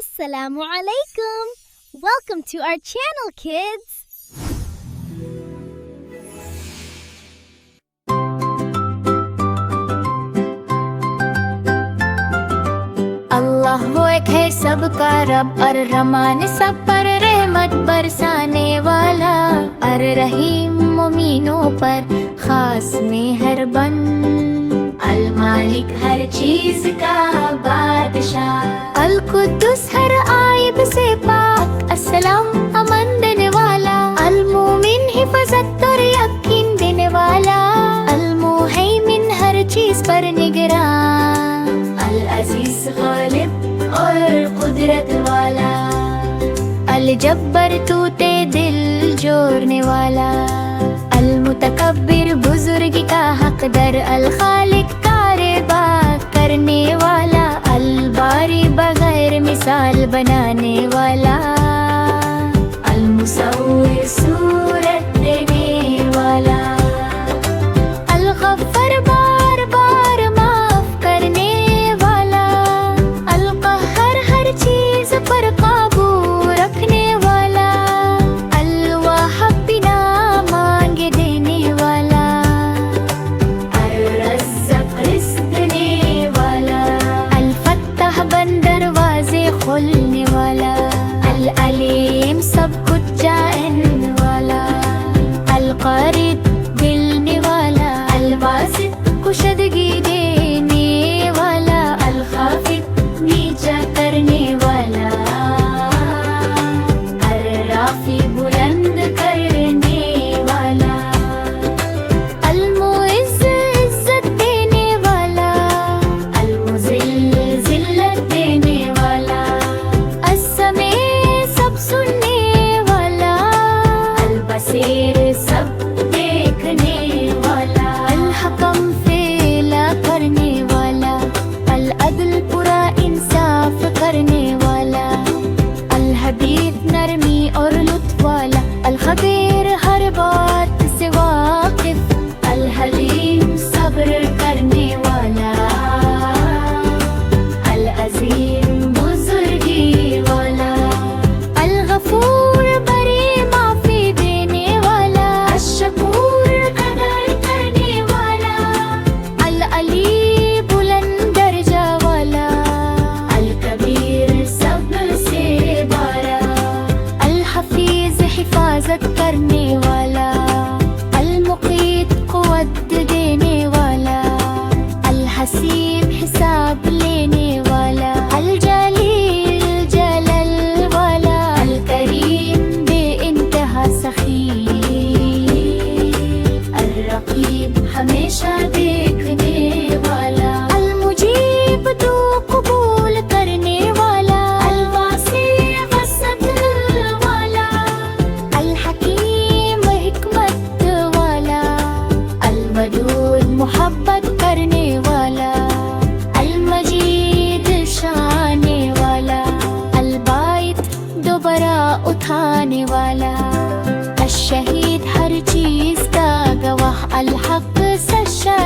Assalamu alaikum. Welcome to our channel, kids. अल्लाह वो एक है सबका रब, अर रहमान सब पर रहमत बरसाने वाला, अर रहीम मोमिनों पर खास मेहरबान, अल मालिक हर चीज का बादशाह, अल कुद्दुस हर आयब से पाक, अस्सलाम अमन देने वाला, अल मोमिन हिफाजत और यकीन देने वाला, अल मुहैमिन हर चीज पर निगरान, अल अजीज गालिब और कुदरत वाला, अल जब्बर तूते दिल जोड़ने वाला, अल मुतकब्बिर बुजुर्ग का हकदर, अल खालिक कारेबा करने वाला, अल बारी बगैर मिसाल बनाने वाला, अल मुसव्विर सूरत देने वाला, अल गफ्फार बार बार माफ करने वाला, अल कहर हर चीज पर काबू रखने वाला, अल वाहब बिना मांगे देने वाला, अल रज़्ज़ाक़ रिज़्क़ देने वाला, अल फत्ताह बंद दरवाजे खोलने वाला, अल अलीम सब कुछ जानने वाला, अल क़रीब मिलने वाला, अल वासित कुशदगी देने वाला, अल खाफिद नीचा करने वाला, अल राफी बुलंद करने वाला, अल मुइज़्ज़ इज़्ज़त देने वाला, अल मुज़िल्ल ज़िल्लत देने वाला, अस्समी सब सुनने वाला, अल बसीर सब देखने वाला, अल हकम फैला करने वाला, अल अदल पूरा इंसाफ करने वाला, अल हबीब नरमी और लुत्फ वाला, अल खबीर हर बात से वाकिफ, अल हलीम सब्र करने वाला, अल अजीम बुजुर्गी वाला, अल गफूर बड़ी माफी देने वाला, अश-शकूर कदर करने वाला, अल अली बुलंद दर्जा वाला, अल कबीर सब्र से बारा, अल हफीज हिफाजत करने वाला, अल मुकीत कुव्वत देने वाला, अल हसीब हिसाब लेने वाला, अल जलील जलल वाला, अल करीम बेइंतहा सखी, अल रकीब हमेशा देखने वाला, अल मुजीब तो कबूल करने वाला, अल वासी वसत वाला, अल हकीम हिकमत वाला, अल वदूद मोहब्बत करने वाला, अल मजीद शाने वाला, अल बाइत दोबारा उठाने वाला, अल शहीद हर चीज का गवाह, अल हक सच्चा